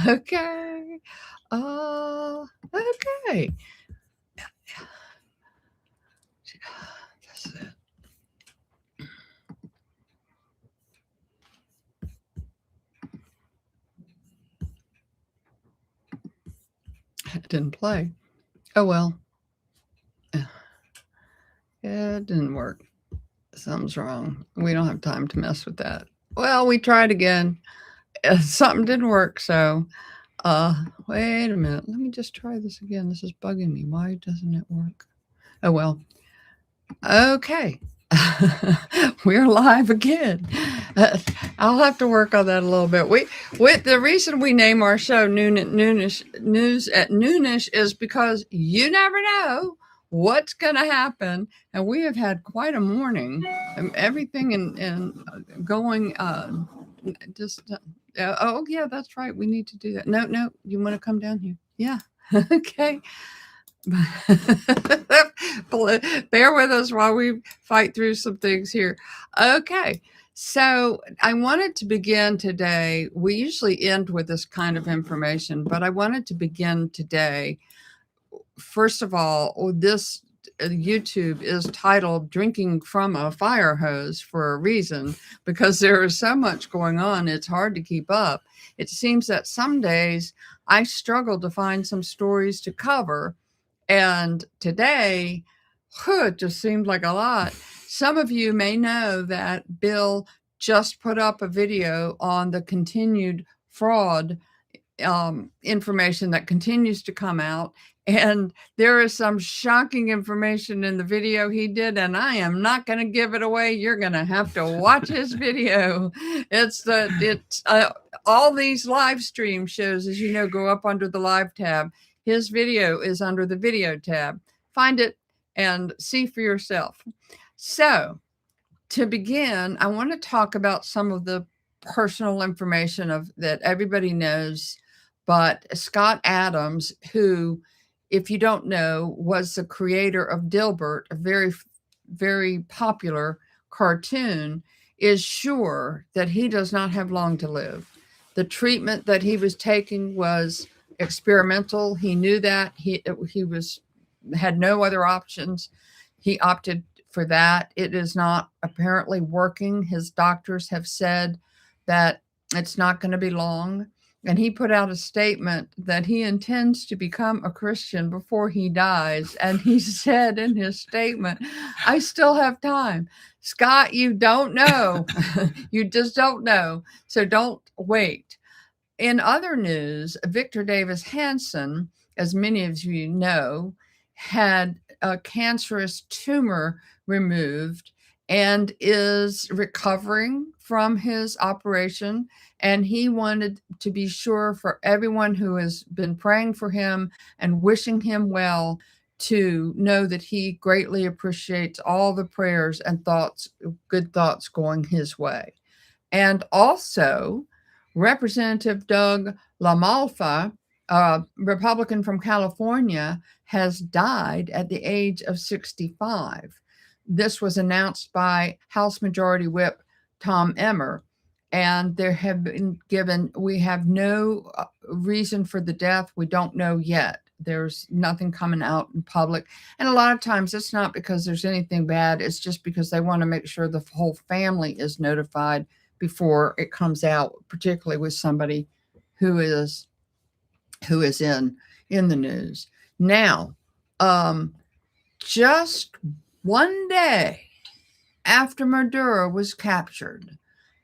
Okay. Okay. That's it. It didn't play. Oh well. It didn't work. Something's wrong. We don't have time to mess with that. Well, we tried again. Something didn't work, so uh wait a minute. Let me just try this again. This is bugging me. Why doesn't it work? Oh well. Okay. We're live again. Uh, I'll have to work on that a little bit. The reason we name our show Noonish News at Noonish is because you never know what's going to happen, and we have had quite a morning. Everything in going just. Oh yeah, that's right. We need to do that. No, you want to come down here? Yeah. Okay. Bear with us while we fight through some things here. Okay. So I wanted to begin today. We usually end with this kind of information, but I wanted to begin today. First of all, this YouTube is titled Drinking from a Fire Hose for a reason, because there is so much going on, it's hard to keep up. It seems that some days I struggle to find some stories to cover, and today, it just seemed like a lot. Some of you may know that Bill just put up a video on the continued fraud information that continues to come out. And there is some shocking information in the video he did, and I am not going to give it away. You're going to have to watch his video. It's all these live stream shows, as you know, go up under the live tab. His video is under the video tab. Find it and see for yourself. So, to begin, I want to talk about some of the personal information that everybody knows, but Scott Adams, who, if you don't know, was the creator of Dilbert, a very, very popular cartoon, is sure that he does not have long to live. The treatment that he was taking was experimental. He knew that. He had no other options. He opted for that. It is not apparently working. His doctors have said that it's not going to be long. And he put out a statement that he intends to become a Christian before he dies. And he said in his statement, I still have time. Scott, you don't know. You just don't know. So don't wait. In other news, Victor Davis Hanson, as many of you know, had a cancerous tumor removed and is recovering from his operation. And he wanted to be sure for everyone who has been praying for him and wishing him well to know that he greatly appreciates all the prayers and thoughts, good thoughts going his way. And also, Representative Doug LaMalfa, a Republican from California, has died at the age of 65. This was announced by House Majority Whip Tom Emmer, and there have been we have no reason for the death. We don't know yet. There's nothing coming out in public. And a lot of times it's not because there's anything bad. It's just because they want to make sure the whole family is notified before it comes out, particularly with somebody who is in the news. Now, just one day after Maduro was captured,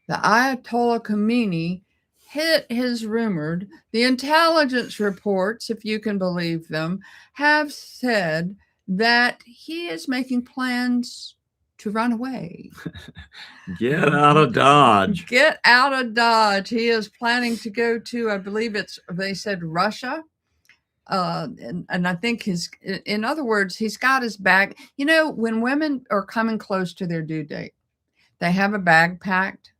the Ayatollah Khomeini hit his rumored, the intelligence reports, if you can believe them, have said that he is making plans to run away. Get out of Dodge. Get out of Dodge. He is planning to go to, I believe they said Russia. And I think in other words, he's got his bag. You know, when women are coming close to their due date, they have a bag packed.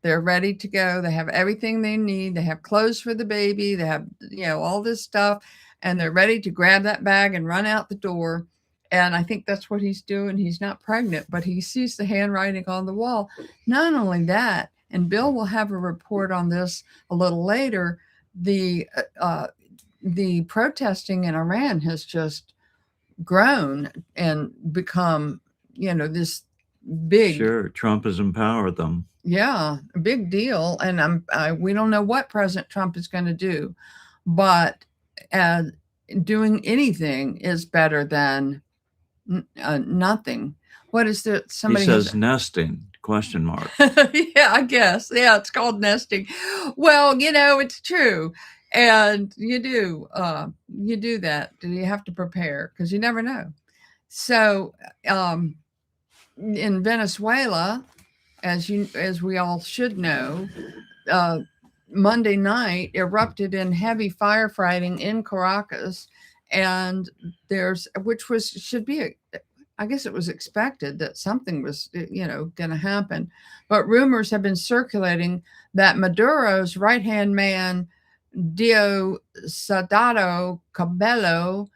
They're ready to go. They have everything they need. They have clothes for the baby. They have, all this stuff, and they're ready to grab that bag and run out the door. And I think that's what he's doing. He's not pregnant, but he sees the handwriting on the wall. Not only that, and Bill will have a report on this a little later, the protesting in Iran has just grown and become, this big. Sure, Trump has empowered them. Yeah, a big deal. And we don't know what President Trump is going to do, but uh, doing anything is better than nothing. What is there? Somebody he says nesting, question mark. Yeah, I guess. Yeah, it's called nesting. Well, it's true. And you do that. You have to prepare because you never know. So, in Venezuela, as we all should know, Monday night erupted in heavy firefighting in Caracas, and should be I guess it was expected that something was, going to happen. But rumors have been circulating that Maduro's right-hand man, Diosdado Cabello,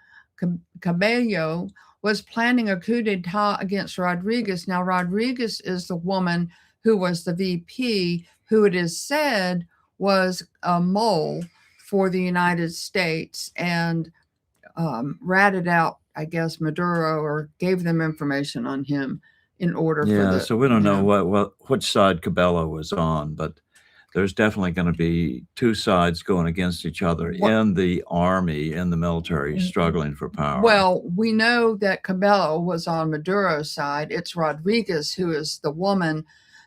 was planning a coup d'etat against Rodriguez. Now, Rodriguez is the woman who was the VP, who it is said was a mole for the United States and ratted out, I guess, Maduro, or gave them information on him in order for so we don't know which side Cabello was on, but there's definitely going to be two sides going against each other in the army, in the military, struggling for power. Well, we know that Cabello was on Maduro's side. It's Rodriguez who is the woman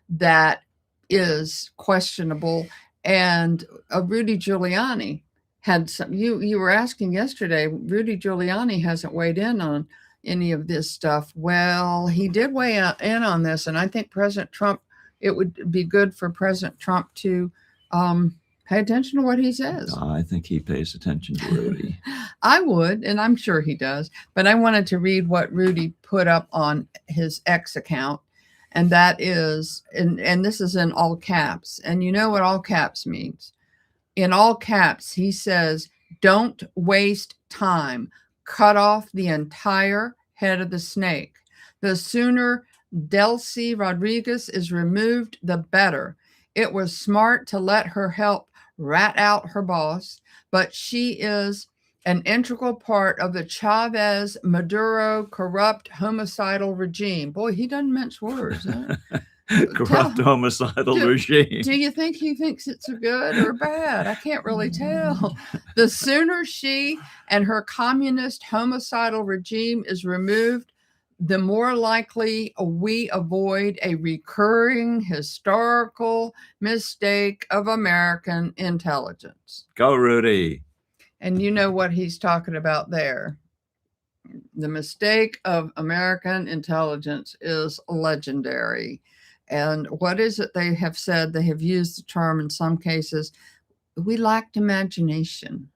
that is questionable. And Rudy Giuliani had some. You were asking yesterday, Rudy Giuliani hasn't weighed in on any of this stuff. Well, he did weigh in on this, and I think President Trump, it would be good for President Trump to pay attention to what he says. I think he pays attention to Rudy. I would, and I'm sure he does. But I wanted to read what Rudy put up on his X account, and that is, and this is in all caps. And you know what all caps means. In all caps, he says, "Don't waste time. Cut off the entire head of the snake. The sooner Delcy Rodriguez is removed, the better. It was smart to let her help rat out her boss, but she is an integral part of the Chavez Maduro corrupt homicidal regime." Boy, he doesn't mince words. Huh? Corrupt homicidal regime. Do you think he thinks it's good or bad? I can't really tell. The sooner she and her communist homicidal regime is removed, the more likely we avoid a recurring historical mistake of American intelligence. Go, Rudy. And you know what he's talking about there. The mistake of American intelligence is legendary. And what is it they have said? They have used the term in some cases, we lacked imagination.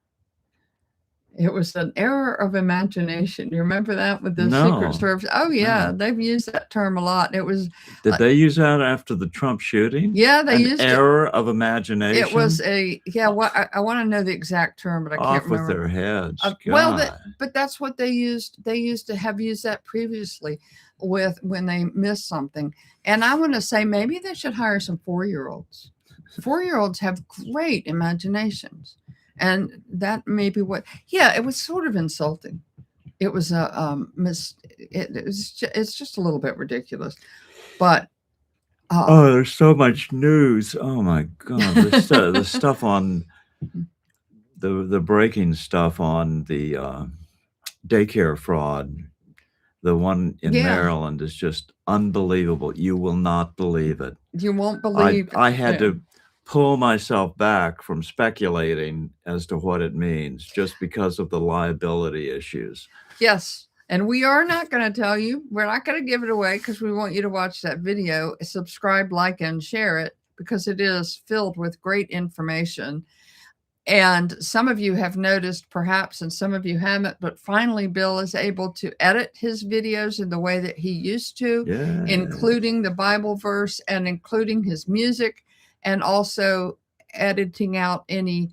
It was an error of imagination. You remember that with the Secret Service? Oh, yeah. No. They've used that term a lot. It was. Did they use that after the Trump shooting? Yeah, they used error of imagination. It was I want to know the exact term, but I can't remember. Off with their heads. But that's what they used. They used to have used that previously when they missed something. And I want to say maybe they should hire some 4-year-olds. 4-year-olds have great imaginations. And that may be it was sort of insulting. It was it's just a little bit ridiculous, but there's so much news. Oh my God, the stuff on the breaking stuff on the daycare fraud, the one in Maryland is just unbelievable. You will not believe it. You won't believe. I had to pull myself back from speculating as to what it means just because of the liability issues. Yes. And we are not going to tell you. We're not going to give it away because we want you to watch that video, subscribe, like, and share it because it is filled with great information. And some of you have noticed perhaps, and some of you haven't, but finally Bill is able to edit his videos in the way that he used to, including the Bible verse and including his music, and also editing out any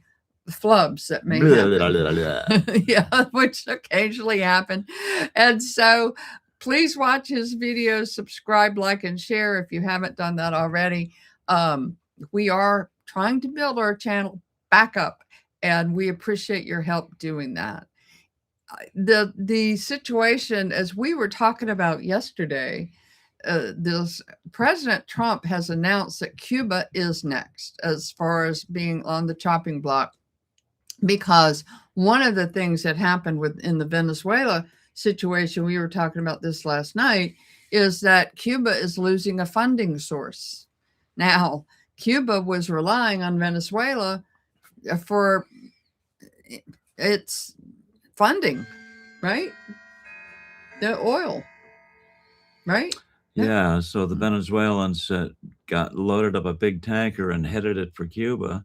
flubs that may happen. Yeah, which occasionally happen. And so please watch his videos, subscribe, like, and share if you haven't done that already. We are trying to build our channel back up. and we appreciate your help doing that. The situation, as we were talking about yesterday, this President Trump has announced that Cuba is next as far as being on the chopping block, because one of the things that happened in the Venezuela situation, we were talking about this last night, is that Cuba is losing a funding source. Now, Cuba was relying on Venezuela for its funding, right? The oil, right? Yeah, so the Venezuelans got loaded up a big tanker and headed it for Cuba,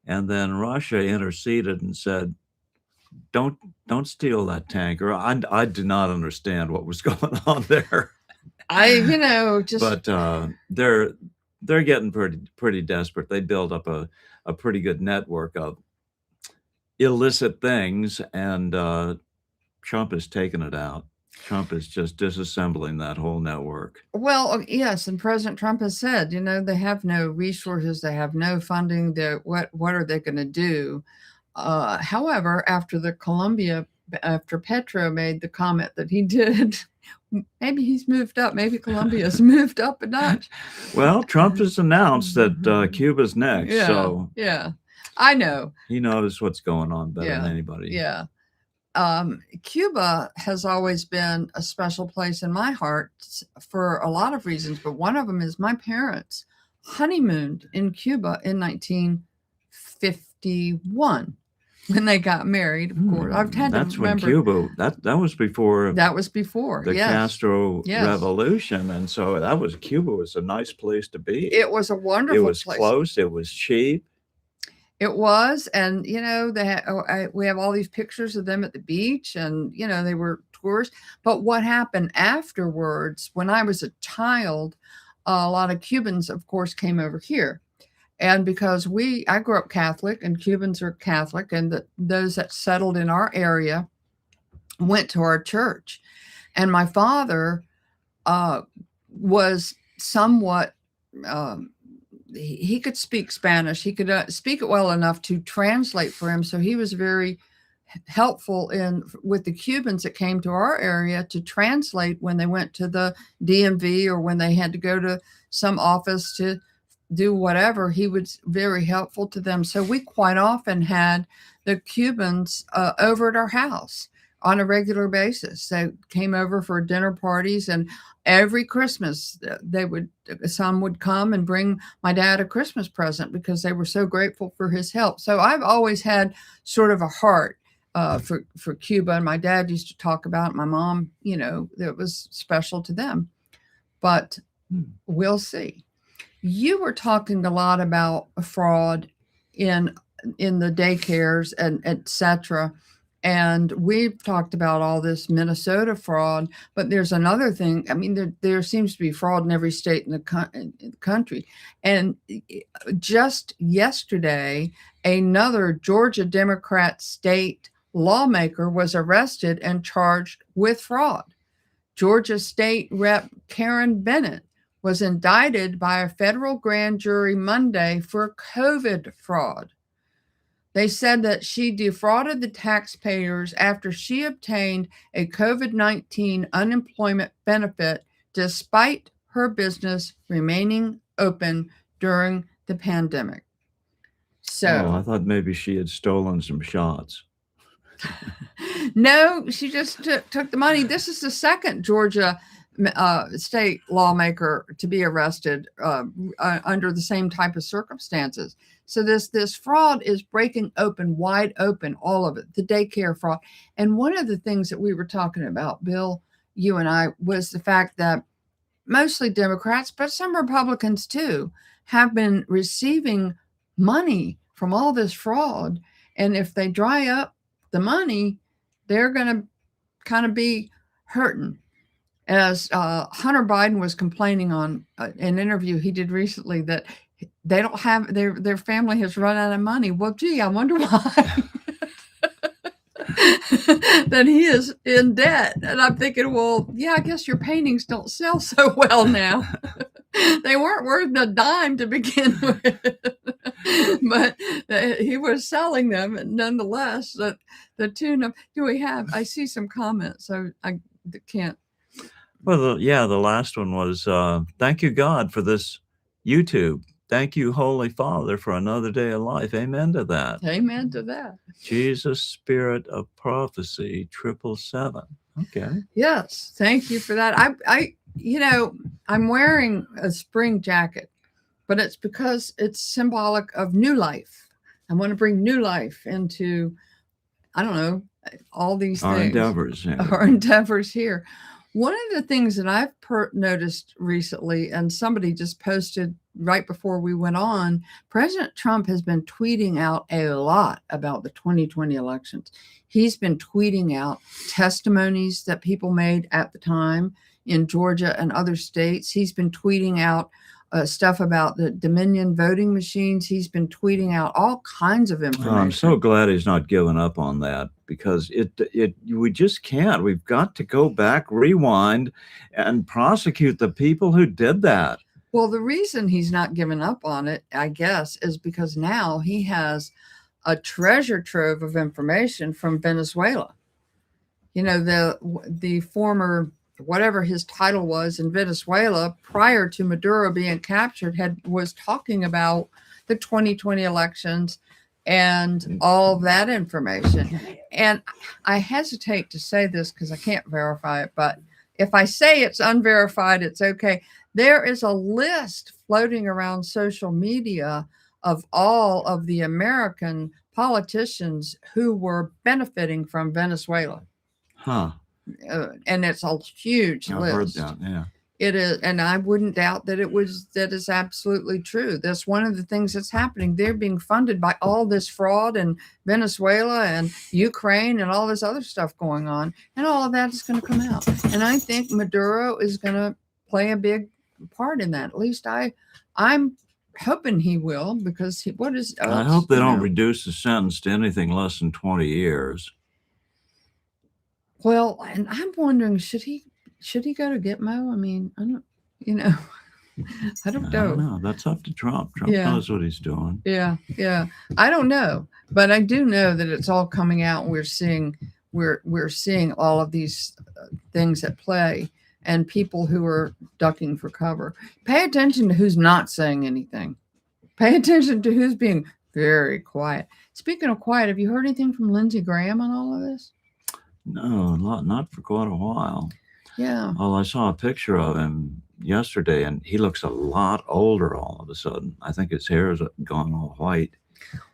and then Russia interceded and said, "Don't don't steal that tanker." I did not understand what was going on there, Just but they're getting pretty desperate. They build up a pretty good network of illicit things, and Trump is taking it out. Trump is just disassembling that whole network. Well, yes, and President Trump has said, they have no resources, they have no funding. What are they going to do? However, after Petro made the comment that he did, maybe he's moved up. Maybe Colombia's moved up a notch. Well, Trump has announced that Cuba's next, Yeah, so yeah, I know. he knows what's going on better than anybody. Yeah. Cuba has always been a special place in my heart for a lot of reasons, but one of them is my parents honeymooned in Cuba in 1951 when they got married. Of course, I've had That's to remember when Cuba. That was before. That was before the yes. Castro Revolution, and so Cuba was a nice place to be. It was a wonderful. It was place. Close. It was cheap. It was, and we have all these pictures of them at the beach, and they were tourists. But what happened afterwards, when I was a child, a lot of Cubans, of course, came over here, and because I grew up Catholic, and Cubans are Catholic, and those that settled in our area went to our church, and my father was somewhat. He could speak Spanish. He could speak it well enough to translate for him. So he was very helpful with the Cubans that came to our area to translate when they went to the DMV or when they had to go to some office to do whatever. He was very helpful to them. So we quite often had the Cubans over at our house on a regular basis. They came over for dinner parties, and every Christmas some would come and bring my dad a Christmas present because they were so grateful for his help. So I've always had sort of a heart for Cuba, and my dad used to talk about it. My mom, it was special to them, but we'll see. You were talking a lot about fraud in the daycares and etc. And we've talked about all this Minnesota fraud, but there's another thing. I mean, there seems to be fraud in every state in the country. And just yesterday, another Georgia Democrat state lawmaker was arrested and charged with fraud. Georgia State Rep Karen Bennett was indicted by a federal grand jury Monday for COVID fraud. They said that she defrauded the taxpayers after she obtained a COVID-19 unemployment benefit despite her business remaining open during the pandemic. So I thought maybe she had stolen some shots. No, she just took the money. This is the second Georgia state lawmaker to be arrested under the same type of circumstances. So this fraud is breaking wide open, all of it, the daycare fraud. And one of the things that we were talking about, Bill, you and I, was the fact that mostly Democrats, but some Republicans too, have been receiving money from all this fraud. And if they dry up the money, they're going to kind of be hurting. As Hunter Biden was complaining on an interview he did recently that they don't have their family has run out of money. Well, gee, I wonder why. That he is in debt. And I'm thinking, well, yeah, I guess your paintings don't sell so well now. They weren't worth a dime to begin with, but he was selling them nonetheless. The tune of, do we have? I see some comments, so I can't. Well, the last one was, thank you, God, for this YouTube. Thank you, Holy Father, for another day of life. Amen to that. Amen to that. Jesus, Spirit of Prophecy, 777. Okay. Yes, thank you for that. I'm wearing a spring jacket, but it's because it's symbolic of new life. I want to bring new life into, I don't know, all these Our things. endeavors. Yeah. Our endeavors here. One of the things that I've noticed recently, and somebody just posted right before we went on, President Trump has been tweeting out a lot about the 2020 elections. He's been tweeting out testimonies that people made at the time in Georgia and other states. He's been tweeting out stuff about the Dominion voting machines. He's been tweeting out all kinds of information. I'm so glad he's not giving up on that, because we just can't. We've got to go back, rewind, and prosecute the people who did that. Well, the reason he's not giving up on it, I guess, is because now he has a treasure trove of information from Venezuela. You know, the former, whatever his title was in Venezuela prior to Maduro being captured, was talking about the 2020 elections and all that information. And I hesitate to say this because I can't verify it, but if I say it's unverified, it's okay. There is a list floating around social media of all of the American politicians who were benefiting from Venezuela. Huh. And it's a huge I've list. heard that, yeah. It is, and I wouldn't doubt that that is absolutely true. That's one of the things that's happening. They're being funded by all this fraud in Venezuela and Ukraine and all this other stuff going on, and all of that is going to come out. And I think Maduro is going to play a big part in that. At least I'm hoping he will, because I hope they don't reduce the sentence to anything less than 20 years. Well, and I'm wondering, should he go to Gitmo? I mean, I don't, I don't know. No, that's up to Trump. Trump knows what he's doing. Yeah. I don't know, but I do know that it's all coming out. And we're seeing all of these things at play, and people who are ducking for cover. Pay attention to who's not saying anything. Pay attention to who's being very quiet. Speaking of quiet, have you heard anything from Lindsey Graham on all of this? No, not for quite a while. Yeah. Well, I saw a picture of him yesterday, and he looks a lot older all of a sudden. I think his hair has gone all white.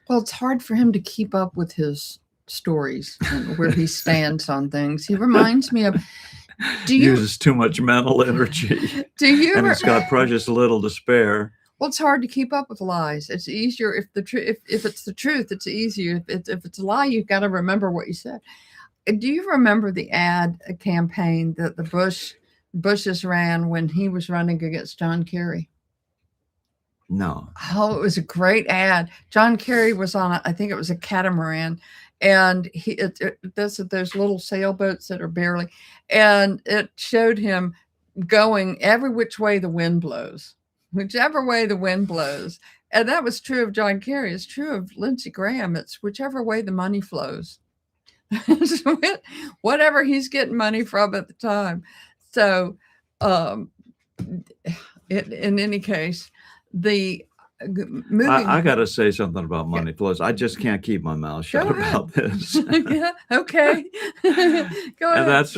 Well, it's hard for him to keep up with his stories and where he stands on things. He reminds me of... uses too much mental energy. And he's got precious little to spare. Well, it's hard to keep up with lies. It's easier if it's the truth. It's easier. If it's a lie, you've got to remember what you said. Do you remember the ad campaign that the Bushes ran when he was running against John Kerry? No. Oh, it was a great ad. John Kerry was on I think it was a catamaran, and those little sailboats that are barely, and it showed him going every which way the wind blows, whichever way the wind blows. And that was true of John Kerry. It's true of Lindsey Graham. It's whichever way the money flows. Whatever he's getting money from at the time. So, in any case, I got to say something about money flows. I just can't keep my mouth shut about this. Yeah, okay. Go ahead. And that's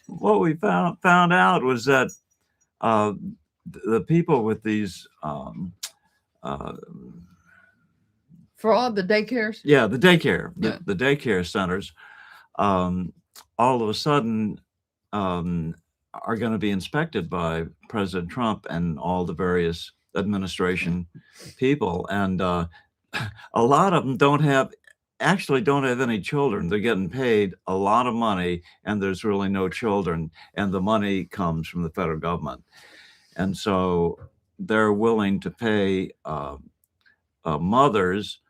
what we found out was that the people with these for all the daycares? Yeah, the daycare, the daycare centers, all of a sudden are going to be inspected by President Trump and all the various administration people. And a lot of them don't have any children. They're getting paid a lot of money, and there's really no children. And the money comes from the federal government. And so they're willing to pay mothers,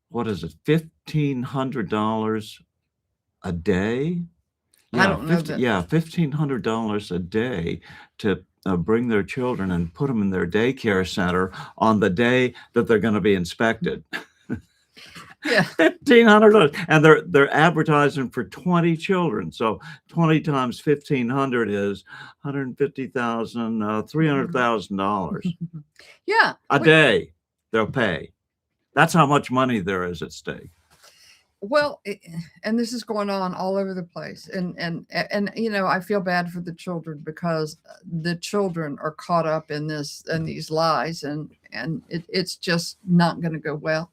what is it, $1,500 a day? I don't know that. Yeah, $1,500 a day to bring their children and put them in their daycare center on the day that they're going to be inspected. Yeah. $1,500, and they're advertising for 20 children. So 20 times 1,500 is 150,000, $300,000 Yeah. a day. They'll pay. That's how much money there is at stake. Well, and this is going on all over the place, and I feel bad for the children because the children are caught up in this and these lies, and it's just not going to go well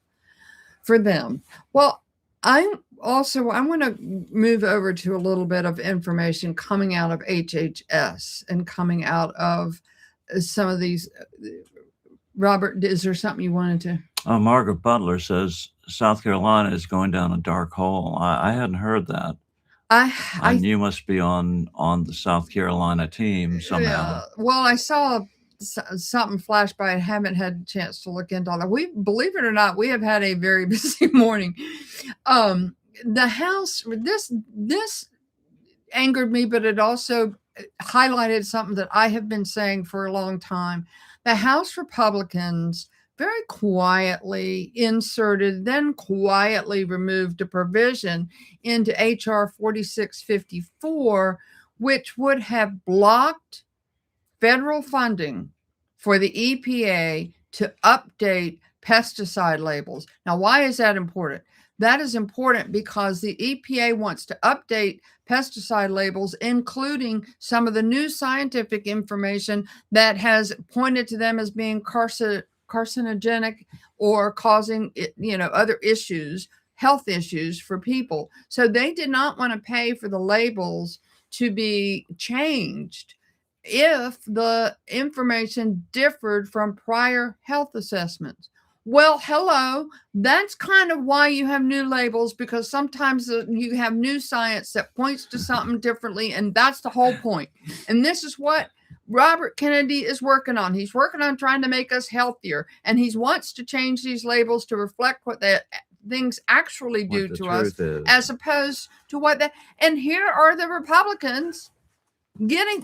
for them. Well, I want to move over to a little bit of information coming out of HHS and coming out of some of these. Robert, is there something you wanted to? Margaret Butler says South Carolina is going down a dark hole. I hadn't heard that. And you must be on the South Carolina team somehow. Yeah. Well, I saw something flash by. I haven't had a chance to look into that. We, believe it or not, we have had a very busy morning. The House, this angered me, but it also highlighted something that I have been saying for a long time. The House Republicans very quietly inserted, then quietly removed a provision into H.R. 4654, which would have blocked federal funding for the EPA to update pesticide labels. Now, why is that important? That is important because the EPA wants to update pesticide labels, including some of the new scientific information that has pointed to them as being carcinogenic or causing, other issues, health issues for people. So they did not want to pay for the labels to be changed if the information differed from prior health assessments. Well, hello, that's kind of why you have new labels, because sometimes you have new science that points to something differently, and that's the whole point. And this is what Robert Kennedy is working on. He's working on trying to make us healthier, and he wants to change these labels to reflect what the things actually do to us, as opposed to what that. And here are the Republicans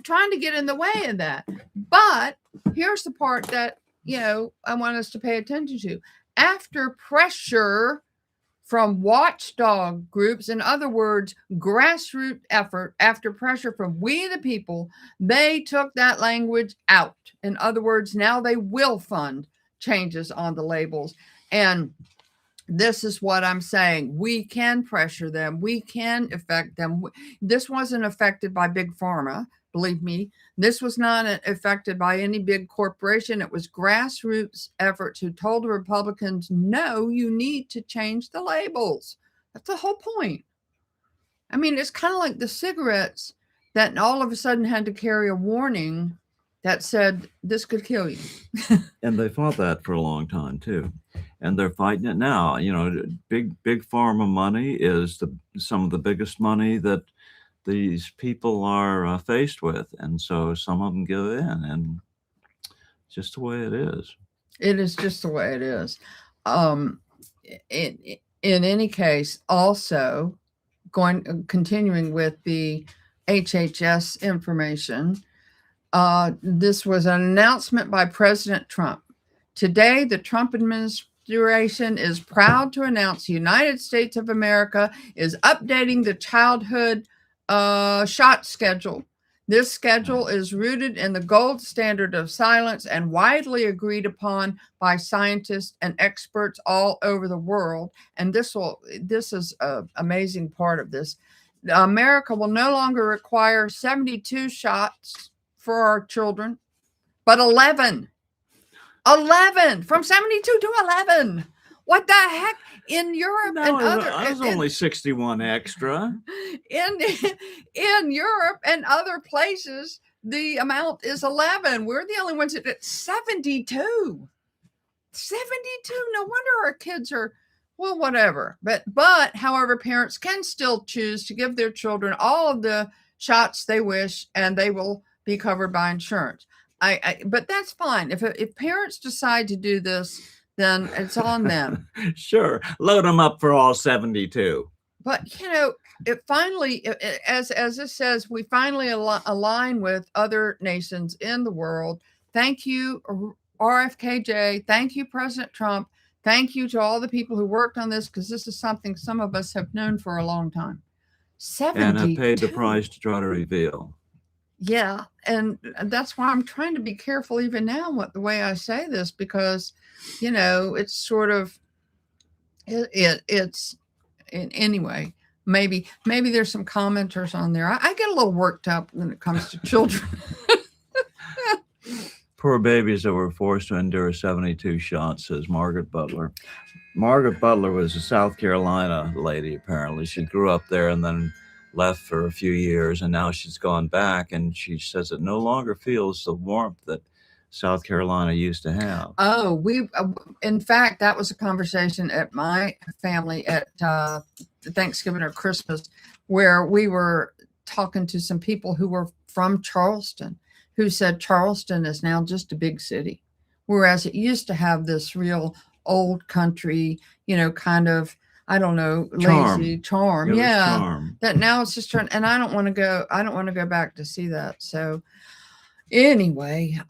trying to get in the way of that. But here's the part that I want us to pay attention to. After pressure from watchdog groups, in other words, grassroots effort, after pressure from we the people, they took that language out. In other words, now they will fund changes on the labels. And this is what I'm saying. We can pressure them. We can affect them. This wasn't affected by Big Pharma. Believe me, this was not affected by any big corporation. It was grassroots efforts who told the Republicans, no, you need to change the labels. That's the whole point. I mean, it's kind of like the cigarettes that all of a sudden had to carry a warning that said, this could kill you. And they fought that for a long time, too. And they're fighting it now. Big pharma money is some of the biggest money that these people are faced with, and so some of them give in, and just the way it is. It is just the way it is. In any case, also continuing with the HHS information, this was an announcement by President Trump. Today, the Trump administration is proud to announce the United States of America is updating the childhood shot schedule. This schedule is rooted in the gold standard of silence and widely agreed upon by scientists and experts all over the world. And this is an amazing part of this. America will no longer require 72 shots for our children, but 11 from 72 to 11. What the heck? In Europe and other, I was only 61 extra. In Europe and other places, the amount is 11. We're the only ones that did 72. 72. No wonder our kids are, well, whatever. But however, parents can still choose to give their children all of the shots they wish, and they will be covered by insurance. But that's fine. If parents decide to do this, then it's on them. Sure. Load them up for all 72. but it finally, as this says, we finally align with other nations in the world. Thank you, RFKJ. Thank you, President Trump. Thank you to all the people who worked on this, because this is something some of us have known for a long time. And have 72. paid the price to try to reveal. Yeah, and that's why I'm trying to be careful even now the way I say this, because it's sort of it's anyway. Maybe there's some commenters on there. I get a little worked up when it comes to children. Poor babies that were forced to endure 72 shots, says Margaret Butler. Margaret Butler was a South Carolina lady, apparently. She grew up there and then left for a few years, and now she's gone back, and she says it no longer feels the warmth that South Carolina used to have. Oh, in fact, that was a conversation at my family at Thanksgiving or Christmas, where we were talking to some people who were from Charleston, who said Charleston is now just a big city, whereas it used to have this real old country, kind of, I don't know, lazy charm. Yeah. Charm. That now it's just turned, and I don't want to go back to see that. So anyway,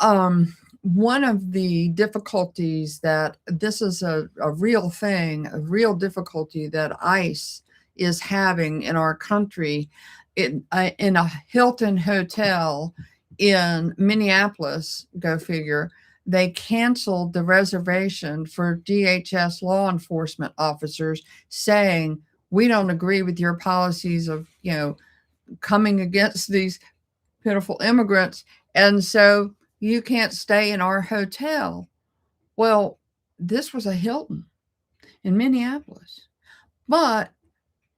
one of the difficulties that this is a real thing, a real difficulty that ICE is having in our country, in a Hilton hotel in Minneapolis, go figure, they canceled the reservation for DHS law enforcement officers, saying, we don't agree with your policies of, coming against these pitiful immigrants. And so you can't stay in our hotel. Well, this was a Hilton in Minneapolis. But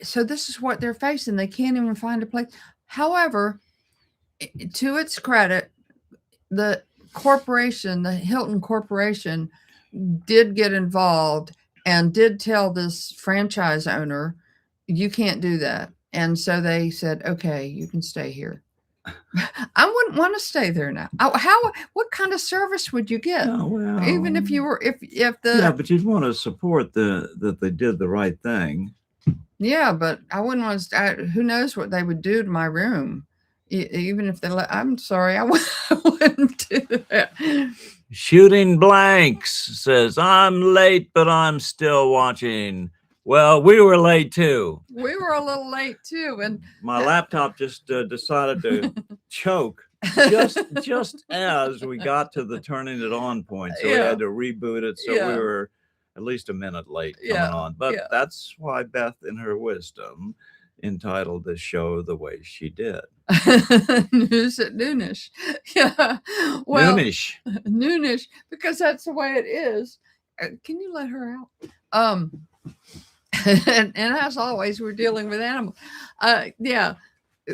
so this is what they're facing. They can't even find a place. However, to its credit, the corporation, the Hilton Corporation, did get involved and did tell this franchise owner, you can't do that. And so they said, okay, you can stay here. I wouldn't want to stay there now. What kind of service would you get? Oh, well, even if you were, if the, yeah, but you'd want to support that they did the right thing. Yeah, but I wouldn't want to. Who knows what they would do to my room? Even if they I'm sorry, I wouldn't do that. Shooting Blanks says, I'm late, but I'm still watching. Well, we were late too. We were a little late too, and my laptop just decided to choke just as we got to the turning it on point. So we had to reboot it. So we were at least a minute late coming on. But that's why Beth, in her wisdom, entitled this show the way she did. News at Noonish. Yeah. Well, Noonish, because that's the way it is. Can you let her out? And as always, we're dealing with animals.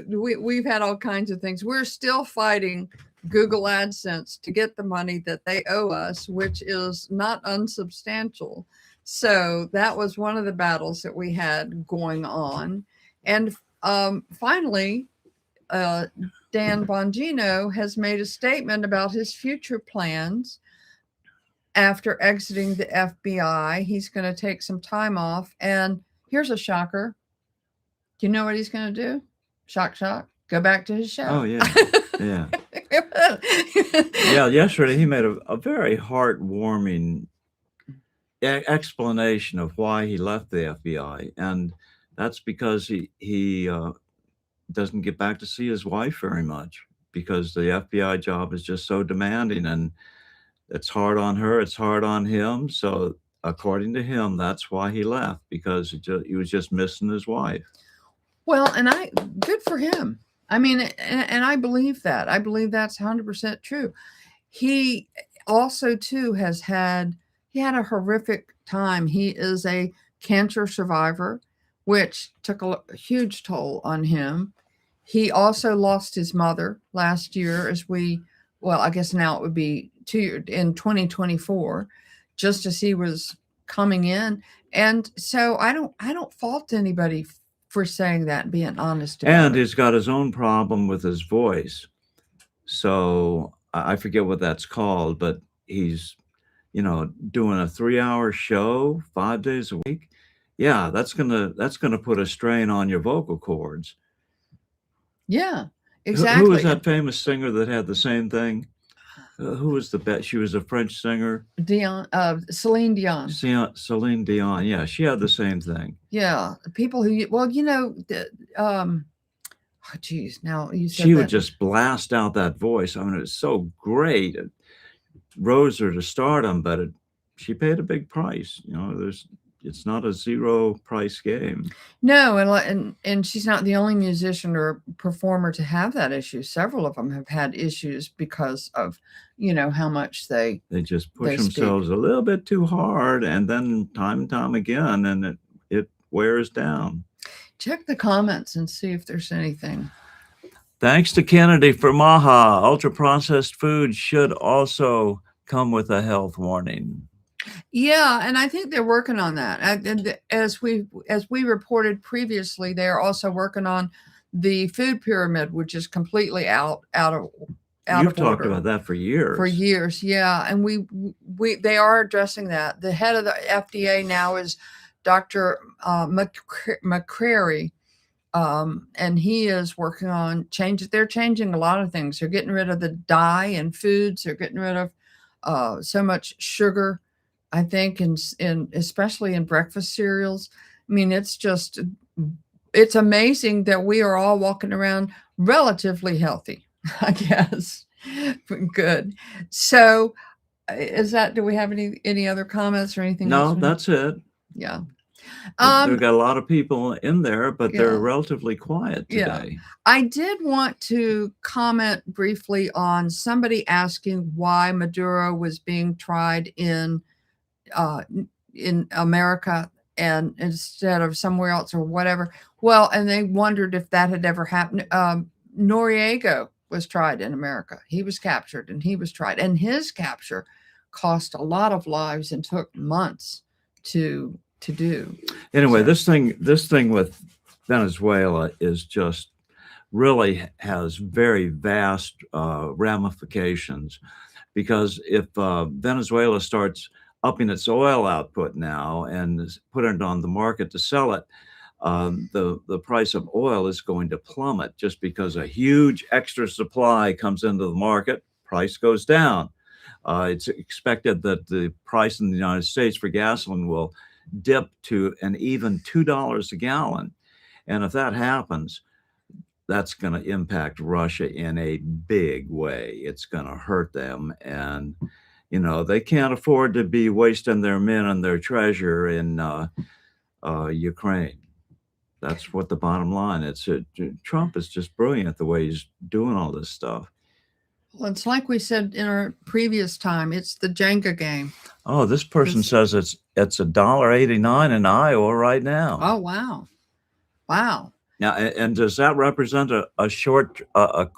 We've had all kinds of things. We're still fighting Google AdSense to get the money that they owe us, which is not unsubstantial. So that was one of the battles that we had going on. And finally, Dan Bongino has made a statement about his future plans. After exiting the FBI, he's going to take some time off. And here's a shocker. Do you know what he's going to do? Shock. Go back to his show. Oh, yeah. Yeah. Yeah, yesterday he made a very heartwarming explanation of why he left the FBI. And that's because he doesn't get back to see his wife very much, because the FBI job is just so demanding, and it's hard on her, it's hard on him. So according to him, that's why he left, because he was just missing his wife. Well, and good for him. I mean, and I believe that. I believe that's 100% true. He also too had a horrific time. He is a cancer survivor, which took a huge toll on him. He also lost his mother last year, I guess now it would be in 2024, just as he was coming in. And so I don't fault anybody for saying that and being honest about and he's got his own problem with his voice. So I forget what that's called, but he's, doing a 3-hour show 5 days a week. Yeah, that's gonna put a strain on your vocal cords. Yeah, Who was exactly. that famous singer that had the same thing? Who was the best? She was a French singer. Celine Dion. Celine Dion. Yeah, she had the same thing. Yeah, people who, well, oh, geez, now you She said would that. just blast out that voice. I mean, it was so great. It rose her to stardom, but she paid a big price. It's not a zero price game. No, and she's not the only musician or performer to have that issue. Several of them have had issues because of, how much They just push they speak. themselves a little bit too hard, and then time and time again, and it wears down. Check the comments and see if there's anything. Thanks to Kennedy for Maha. Ultra processed food should also come with a health warning. Yeah, and I think they're working on that. And as we reported previously, they are also working on the food pyramid, which is completely out You've of talked order. about that for years. For years, yeah, and they are addressing that. The head of the FDA now is Dr. McCrary, and he is working on changes. They're changing a lot of things. They're getting rid of the dye in foods. They're getting rid of so much sugar, I think, in especially in breakfast cereals. I mean, it's amazing that we are all walking around relatively healthy, I guess. Good. So, do we have any other comments or anything else? No, that's it. Yeah. They've got a lot of people in there, but they're Yeah. relatively quiet Yeah. today. I did want to comment briefly on somebody asking why Maduro was being tried in America and instead of somewhere else or whatever. Well, and they wondered if that had ever happened. Noriega was tried in America. He was captured and he was tried, and his capture cost a lot of lives and took months to do. Anyway, So- this thing with Venezuela is just really has very vast ramifications, because if Venezuela starts upping its oil output now and is putting it on the market to sell it, the price of oil is going to plummet just because a huge extra supply comes into the market. Price goes down. It's expected that the price in the United States for gasoline will dip to an even $2 a gallon. And if that happens, that's going to impact Russia in a big way. It's going to hurt them. And, they can't afford to be wasting their men and their treasure in Ukraine. That's what the bottom line is. Trump is just brilliant the way he's doing all this stuff. Well, it's like we said in our previous time. It's the Jenga game. Oh, this person says it's $1.89 in Iowa right now. Oh, wow. Wow. Now, and does that represent a short, a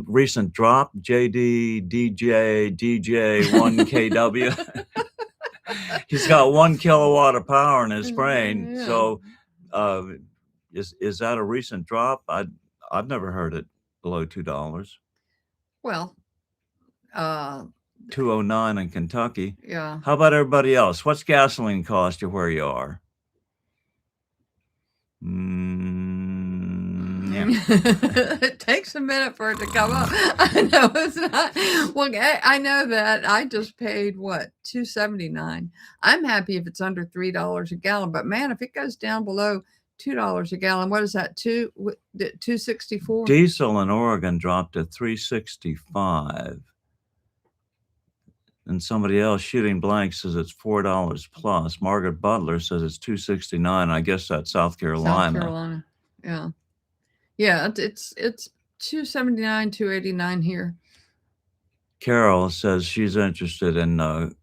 recent drop? JD, DJ, 1 kW. He's got 1 kilowatt of power in his brain. Yeah. So, is that a recent drop? I've never heard it below $2. Well, 209 in Kentucky. yeah. How about everybody else? What's gasoline cost you where you are? Yeah. It takes a minute for it to come up. I know it's not. Well, I know that I just paid what, $2.79. I'm happy if it's under $3 a gallon, but man, if it goes down below $2 a gallon, what is that? $2.64. Diesel in Oregon dropped to $3.65. And somebody else, Shooting Blank, says it's $4 plus. Margaret Butler says it's $2.69. I guess that's South Carolina. South Carolina. Yeah. Yeah, it's $2.79, $2.89 here. Carol says she's interested in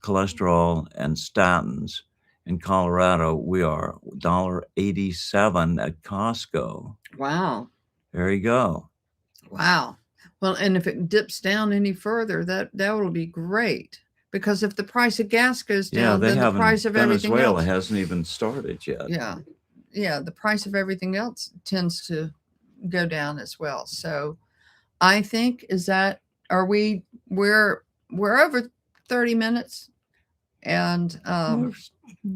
cholesterol and statins. In Colorado, we are $1.87 at Costco. Wow. There you go. Wow. Well, and if it dips down any further, that will be great. Because if the price of gas goes down, then the price of everything else. Venezuela hasn't even started yet. Yeah. Yeah. The price of everything else tends to go down as well. So I think we're over 30 minutes. And We're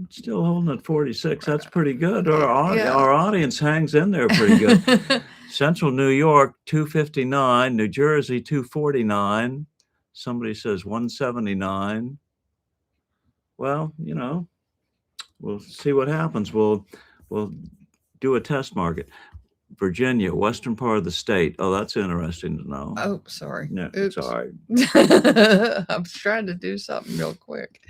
still holding at 46. That's pretty good. Yeah. Our audience hangs in there pretty good. Central New York, 259. New Jersey, 249. Somebody says 179. Well, you know, we'll see what happens. We'll do a test market. Virginia, western part of the state. Oh, that's interesting to know. Oh, sorry. No, Oops. it's all right. I was trying to do something real quick.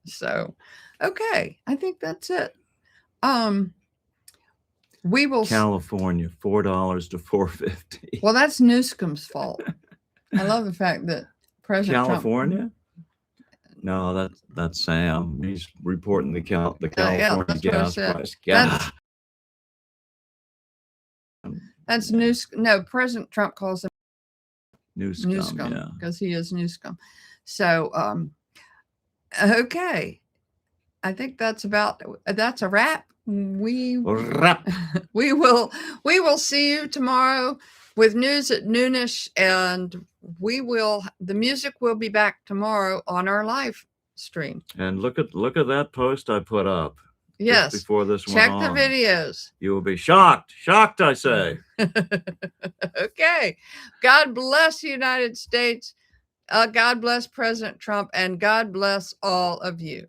So, okay, I think that's it. We will. California, $4 to $4.50. Well, that's Newsom's fault. I love the fact that President California. Trump. No, that's Sam. He's reporting the California that's gas what I said. price. Gas. That's No, President Trump calls him Newsom, yeah, because he is Newsom. So, okay, I think that's a wrap. We will see you tomorrow with news at Noonish, and the music will be back tomorrow on our live stream. And look at that post I put up. Yes, just before this check went on. the videos. You will be shocked, I say. Okay, God bless the United States. God bless President Trump, and God bless all of you.